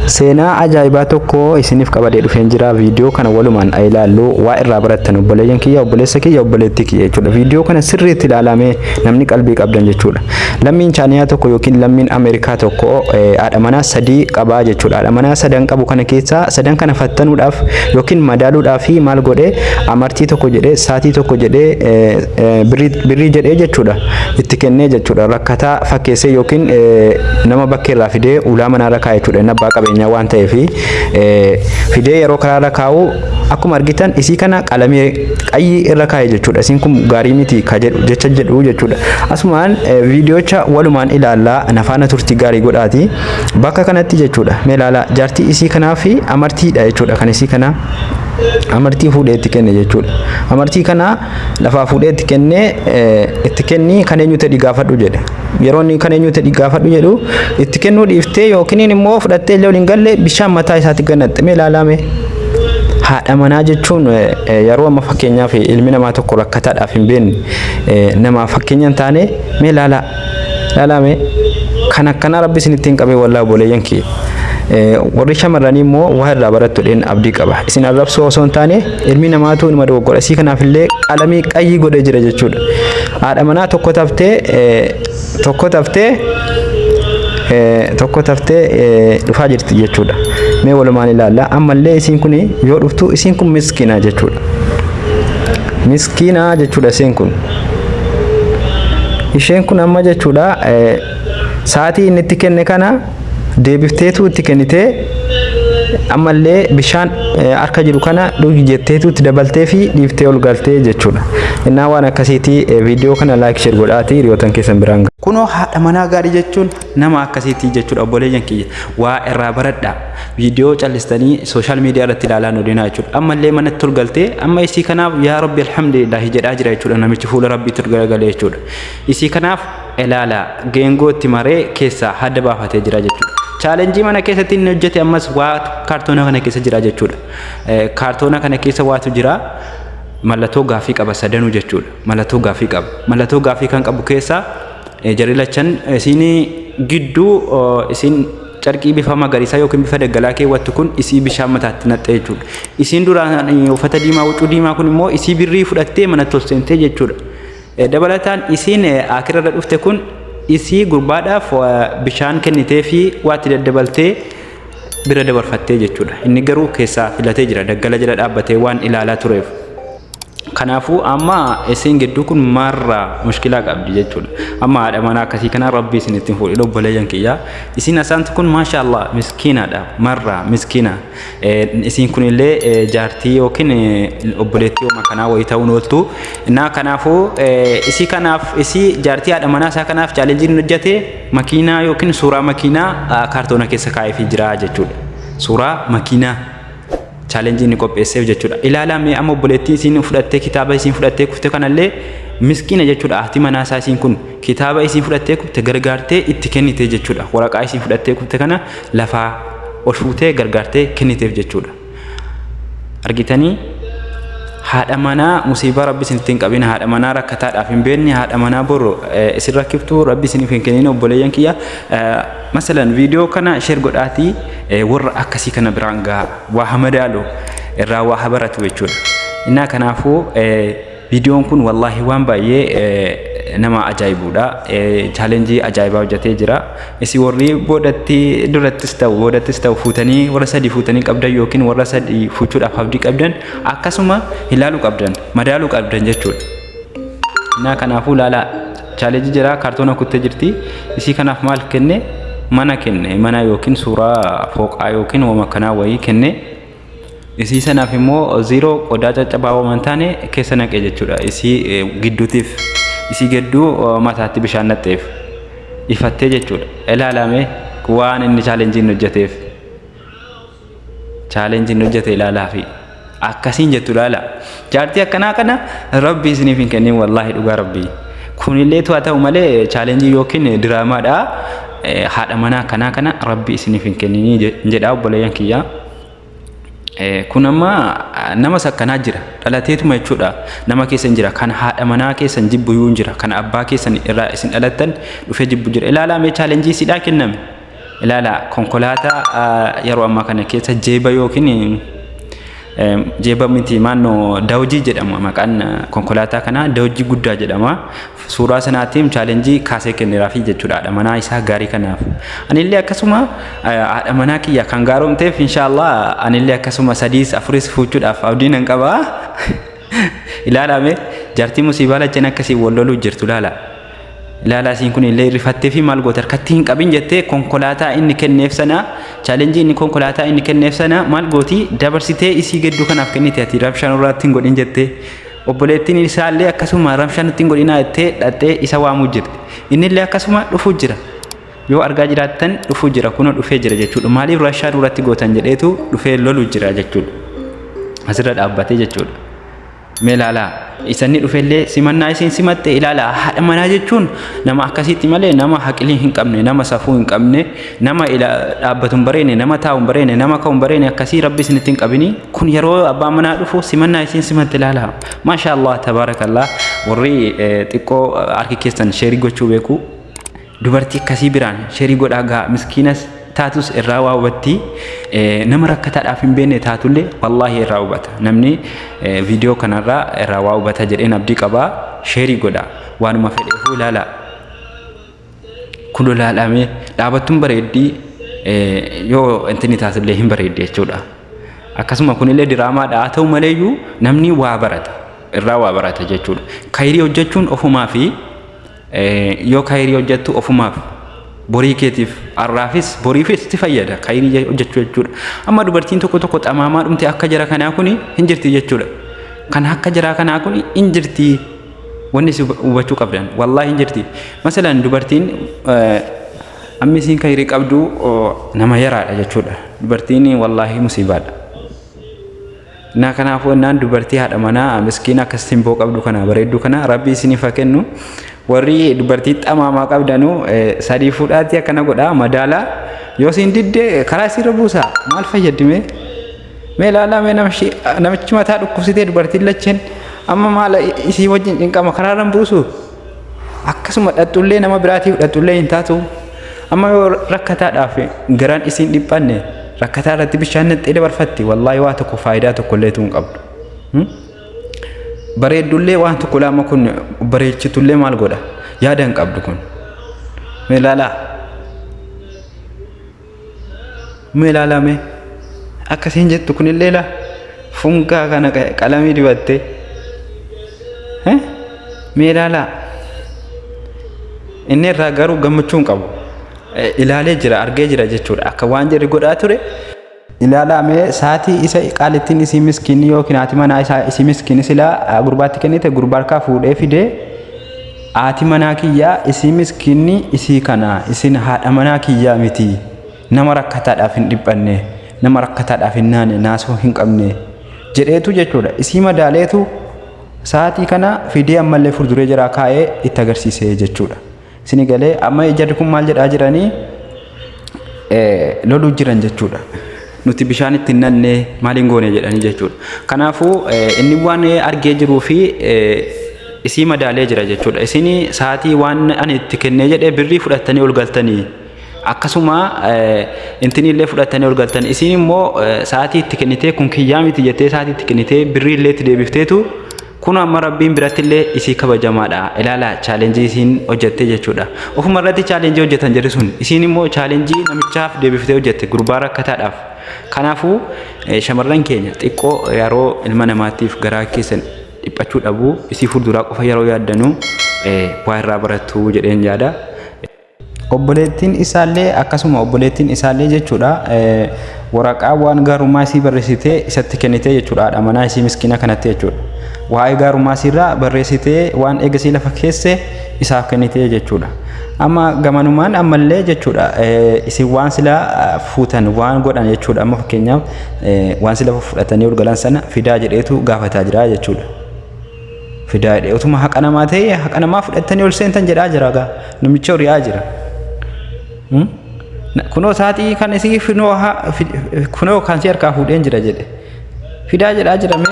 Seenaa ajaa'ibaa tokko isiniif qabadee dhufeen jira. Viidiyoo kana walumaan ilaallu waa irraa barattan obboleeyyan kiyya, obboleessa kiyya, obboleettii kiyya jechuudha. Viidiyoo kana sirriitti ilaalamee namni qalbii qabdan jechuudha. Lammiin Chaayinaa tokko yookiin lammiin Ameerikaa tokko haadha manaa sadii qabaa jechuudha. Haadha manaa sadan qabu kana keessaa sadan kana fattanuudhaaf yookiin madaaluudhaaf maal godhee amartii tokko jedhee saatii tokko jedhee birrii jedhee jechuudha itti kennee jechuudha. Rakkataa fakkeessee yookiin nama bakkeerraa fidee ulaa manaarra kaa'e jechuudha. Nabbaa qabeenya waan ta'eef fidee yeroo karaarra kaa'u akkuma argitan isii kana qalamee qayyii irra kaa'e jechuudha. Isiin kun gaarii miti ka jecha jedhu jechuudha. Asumaan viidiyoocha walumaan ilaallaa nafaana turtii gaarii godhaati bakka kanatti jechuudha. Mee ilaala jaartii isii kanaa fi amartiidha jechuudha. Kan isii kana amartii fuudhee itti kenne jechuudha. Amartii kana lafaa fuudhee itti kennee itti kenni kan eenyu ta'e gaafadhu jedhe. Yeroo inni kan eenyu ta'e gaafadhu jedhu itti kennuu dhiiftee yookiin immoo fudhattee illee waliin galle bishaan mataa isaatti gannatte. Mee ilaalame haadha manaa jechuun yeroo amma fakkeenyaaf ilmi namaa tokko rakkataadhaaf hin beekne nama fakkeenya hin taane mee ilaalame kan akkana rabbi isin ittiin qabee wallaahi boleeyyan kee. Warri shamarranii immoo waa irraa barattuudhaan abdii qaba. Isin arrabsoo osoo hin taane ilmi namaatu ilma dogoggora. Isii kanaaf illee qalamii qayyii godhee jira jechuudha. Haadha manaa tokko taftee dhufaa jirti jechuudha. Mee walumaan ilaalla. Ammallee isiin kun yoo dhuftu isiin kun miskiina jechuudha. Miskiina jechuudha isiin kun. Isheen kun amma jechuudha saatii inni itti kenne kana deebifteetu itti kennitee ammallee bishaan harka jiru kana dhugi jetteetu itti dabaltee fi dhiiftee ol galtee jechuudha. Innaa waan akkasiitii viidiyoo kana laayik sheer godhaati hiriyootan keessan biraan. Kunoo haadha manaa gaarii jechuun nama akkasiitii jechuudha obboleeyyan kiyya. Waa irraa baradhaa. Viidiyoo callistanii sooshaal miidiyaa irratti ilaalaa nu deemaa jechuudha. Ammallee manatti ol galtee amma isii kanaaf yaa rabbi alhamdulillah jedhaa jira jechuudha. Namichi fuula rabbiitti ol galagalee jechuudha. Isii kanaaf ilaala geengoo itti maree keessaa hadda baafatee jira jechuudha. Challenge mana keessatti inni hojjete ammas waa kaartoona kana keessa jira jechuudha. Kaartoona kana keessa waatu jira. Mallattoo gaafii qaba sadanuu jechuudha. Mallattoo gaafii qaba. Mallattoo gaafii kan qabu keessa jarri lachan isin gidduu isin carqii bifa magariisaa yookiin bifa daggalaa keewwattu kun isii bishaan mataatti naqxee jechuudha. Isin duraan uffata diimaa huccuu diimaa kun immoo isii birrii fudhattee manatti ol seentee jechuudha. Dabalataan isin akirarra dhufte kun isii gurbaadhaaf bishaan kennitee fi waatti daddabaltee bira dabarfattee jechuudha. Inni garuu keessaa filatee jira. Daggala jala dhaabbatee waan ilaalaa tureef. Kanaafuu amma isin gidduu kun marra mushkilaa qabdi jechuudha. Amma haadha manaa akkasii kana rabbi isin ittiin fuudhee obboleeyyan kiyya. Isin asaantu kun maashaallah miskiinaadha. Marra miskiina. Isin kun illee jaartii yookiin obboleettii homaa kanaa wayii ta'uun ooltu. Innaa kanaafuu isii kanaaf isii jaartii haadha manaa isaa kanaaf chaalenjiin hojjete makiinaa yookiin suuraa makiinaa kaartoona keessa kaa'eefii jira jechuudha. Suuraa makiinaa. Challenge ni qopheesseef jechuudha. Ilaalame amma obboleettii isin fudhattee kitaaba isin fudhattee kufte kanallee miskiina jechuudha. Haati manaa isaa isin kun kitaaba isin fudhattee kufte gargaartee itti kennite jechuudha. Waraqaa isin fudhattee kufte kana lafaa ol fuutee gargaartee kenniteef jechuudha. Argitanii haadha manaa musiibaa rabbi isin ittiin qabina haadha manaa rakkataadhaaf hin beekne haadha manaa borro isin rakkiftuu rabbi isin hin kennin obboleeyyan kiyya. Masalan viidiyoo kana sheer godhaatii warra akkasii kana biraan gahaa waa hamadaaloo irraa waa habaratu jechuudha. Innaa kanaafuu viidiyoon kun wallaahi waan baay'ee nama ajaa'ibuudha. Challenge ajaa'ibaa hojjetee jira. Isi warri durattis ta'u fuutanii warra sadii fuutanii qabdan yookiin warra sadii fuuchuudhaaf abdii qabdan akkasuma ilaaluu qabdan madaaluu qabdan jechuudha. Innaa kanaafuu laala challenge jira kaartoona kuttee jirti. Isii kanaaf maal kenne? Mana yookiin suuraa fooqaa yookiin wama kanaa wayii kenne. Isii sanaaf immoo zero qodaa caccabaa waan taane keessa naqee jechuudha. Isii gidduutiif isii gidduu mataatti bishaan naqxeef ifattee jechuudha. Ilaalame waan inni challenge hojjeteef. Challenge hojjete ilaalaafi akkasiin jettu ilaala. Jaartii akkanaa kana rabbi isiniif hin kennin wallaahi dhugaa rabbii. Kunillee ta'u malee challenge yookiin diraamaadha. Haadha manaa kana rabbi isiniif hin kennin jedha obboleeyyan kiyya. Kun amma nama sakkanaa jira dhalateetuma jechuudha. Nama keessan jira kan haadha manaa keessan jibbu yuun jira kan abbaa keessan irraa isin dhalattan dhufee jibbu jira. Ilaalame challenge sidhaa kenname. ilaala konkolaataa yeroo ammaa kana keessa jeeba yookiin jeeba miti maannoo daawjii jedhama maqaan konkolaataa kana daawjii guddaa jedhama suuraa sanaatiin chaalenjii kaasee kenneeraafi jechuudha haadha manaa isaa gaarii kanaaf anillee akkasuma haadha manaa kiyya kan gaaromteef inshallah anillee akkasuma sadiis afuris fuuchuudhaaf abdiin nan qaba ilaalame jaartii musiibaa lacheen akkasii walloluu jirtu laala ilaala siin kun illee rifattee fi maal gootar kattiin qabin jettee konkolaataa inni kenneef sana chaalenjii inni konkolaataa inni kenneef sana maal gooti dabarsitee isii gedduu kanaaf kennite ati rabshaan irratti hin godhin jettee obboleettiin isaallee akkasuma rabshaan ittiin godhinaa jettee dhattee isa waamuu jirti innillee akkasuma dhufuu jira yoo argaa jiraattan dhufuu jira kunoo dhufee jira jechuudha maaliif rabshaan irratti gootan jedheetu dhufee loluu jira jechuudha asirra dhaabbatee jechuudha meelaala isanni dhufellee simannaa isin simatte ilaala haadha manaa jechuun nama akkasitti malee nama haqilii hin qabne nama safuu hin qabne nama dhaabbatu hin bareene nama taa'u hin bareene nama ka'u hin bareene akkasii rabbi isinitti hin qabini kun yeroo abbaa manaa dhufu simannaa isin simatte ilaala maashaallah tabaarakallah warri xiqqoo harki keessan sheerii gochuu beeku dubartii akkasii biraan sheerii godhaa gaa miskiinas taatus irraa waa hubatti nama rakkataadhaaf hin beekne taatullee wallaahi irraa hubata namni viidiyoo kanarraa irraa waa hubata jedheen abdii qabaa sheerii godha waanuma fedheefuu ilaala kun ilaalamee dhaabattuun bareeddii yoo intini taatullee hin bareedde jechuudha akkasuma kunillee diraamaadha haa ta'u maleeyyuu namni waa barata irraa waa barata jechuudha kayrii hojjechuun ofumaa fi yoo kayrii hojjettu ofumaaf borii keetiif arraafis boriifis ti fayyada kayrii hojjechuu jechuudha amma dubartiin tokko tokko xamaamaa dhumte akka jara kanaa kuni hin jirti jechuudha kan akka jara kanaa kuni hin jirti wanni si hubachuu qabdan wallaahi hin jirti masalan dubartiin ammisiin kayrii qabdu nama yaraadha jechuudha dubartiin wallaahi musiibaadha na kanaafuu naan dubartii haadha manaa miskiin akka simboo qabdu kana bareeddu kana rabbi isiniif haa kennu warri dubartii xamaamaa qabdanu sadii fuudhaatti akkana godha madaala yoo siin didde karaa sirra buusa maal fayyadime mee ilaalame namichi mataa dhukkubsitee dubartiin lacheen amma maal isii wajjin cinqama karaarran buusu akkasuma dhaxxullee nama biraatiif dhaxxullee hin taatu amma yoo rakkataadhaaf garaan isiin dhiphanne rakkataa irratti bishaan nixxee dabarfatti wallaahi waa tokko faayidaa tokkollee tuun qabdu bareeddullee waan tokko lama kun bareechitullee maal godha yaada hin qabdu kun meelaalame akkasiin jettu kunillee la fungaa kana qalamii dibatte meelaala inni irraa garuu gammachuun qabu ilaalee jira argee jira jechuudha akka waan jedhe godhaa ture ilaalame saatii isa qaalittiin isii miskiinni yookiin haati manaa isaa isii miskiinni silaa gurbaatti kennite gurbaarkaa fuudhee fidee haati manaa kiyyaa isii miskiinni isii kana isin haadha manaa kiyyaa miti nama rakkataadhaaf hin dhiphanne nama rakkataadhaaf hin naane naasoo hin qabne jedheetu jechuudha isii madaaleetu saatii kana fidee ammallee furduree jira kaa'ee itti agarsiisee jechuudha isini galee amma jarri kun maal jedhaa jiranii loluu jiran jechuudha nuti bishaan itti nanne maaliin goone jedhanii jechuudha kanaafuu inni waan argee jiruu fi isii madaalee jira jechuudha isini saatii waan ani itti kennee jedhee birrii fudhattanii ol galtanii akkasuma intinillee fudhattanii ol galtan isin immoo saatii itti kennitee kun kiyyaa miti jettee saatii itti kennitee birrii illee itti deebifteetu kun amma rabbiin birattillee isii kabajamaadha ilaala chaalenjii isiin hojjette jechuudha ofuma irratti chaalenjii hojjetan jedhe sun isiin immoo chaalenjii namichaaf deebiftee hojjette gurbaa rakkataadhaaf kanaafuu shamarran keenya xiqqoo yeroo ilma namaatiif garaa keessan dhiphachuu dhabu isii fuulduraa qofa yeroo yaaddanu waa irraa barattu jedheen yaada obboleettiin isaallee akkasuma obboleettiin isaallee jechuudha waraqaa waan gaarummaa isii barreessitee isatti kennitee jechuudha haadha manaa isii miskiina kanatti jechuudha waa'ee gaarummaa isiirraa barreessitee waan eegasii lafa keesse isaaf kennitee jechuudha amma gamanumaan ammallee jechuudha isin waan sila fuutan waan godhan jechuudha amma fakkeenyaaf waan sila fudhatanii ol galan sana fidaa jedheetu gaafataa jira jechuudha fidaa jedhee utuma haqa namaa ta'e haqa namaa fudhatanii ol seentan jedhaa jira gaa namicha horiyaa jira kunoo saatii kan isii kunoo kan si harkaa fuudheen jira jedhe fidaa jedhaa jirame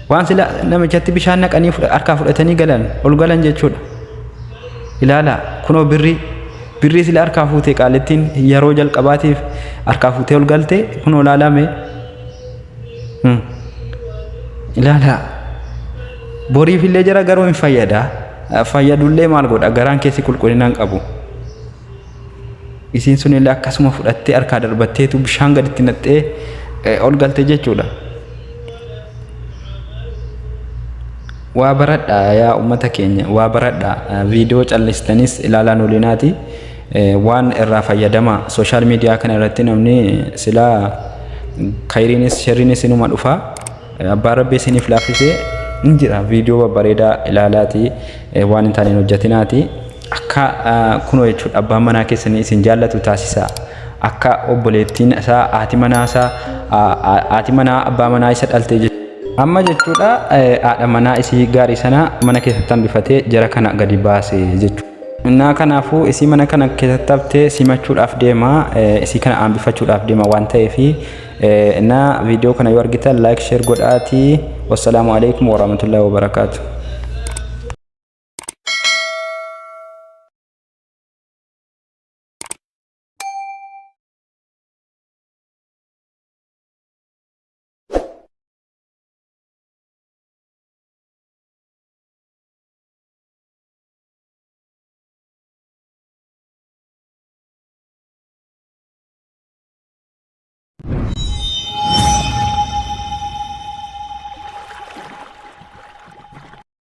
waan sila namichatti bishaan naqanii harkaa fudhatanii galan ol galan jechuudha ilaala kunoo birrii birrii sila harkaa fuutee qaalittiin yeroo jalqabaatiif harkaa fuutee ol galte kun olaalame ilaala boriif illee jara garuu hin fayyada fayyadullee maal godha garaan keessi qulqullinaan qabu isiin sun illee akkasuma fudhattee harkaa darbatteetu bishaan gaditti naqxee ol galte jechuudha. Waa baradha yaa ummata keenya waa baradha viidiyoo callistanis ilaalaan olinaati waan irraa fayyadama social media kana irratti namni sila khayriinis sharriinis inuma dhufa abbaa rabbii isiniif laaffisee injira viidiyoo babbareedaa ilaalaati waan hin taaneen hojjetinaati akka kunoo jechuudha abbaan manaa keessanii isin jaallatu taasisa akka obboleettiin isaa haati manaa abbaa manaa isa dhalte amma jechuudha haadha manaa isii gaarii sana mana keessatti hambifatee jara kana gadi baase jechuudha. Innaa kanaafuu isii mana kana keessatti haftee simachuudhaaf deema isii kana hambifachuudhaaf deema waan ta'eef innaa viidiyoo kana yoo argitan like share godhaatii. Wassalaamu alaikum warahmatullahi wabarakatuh.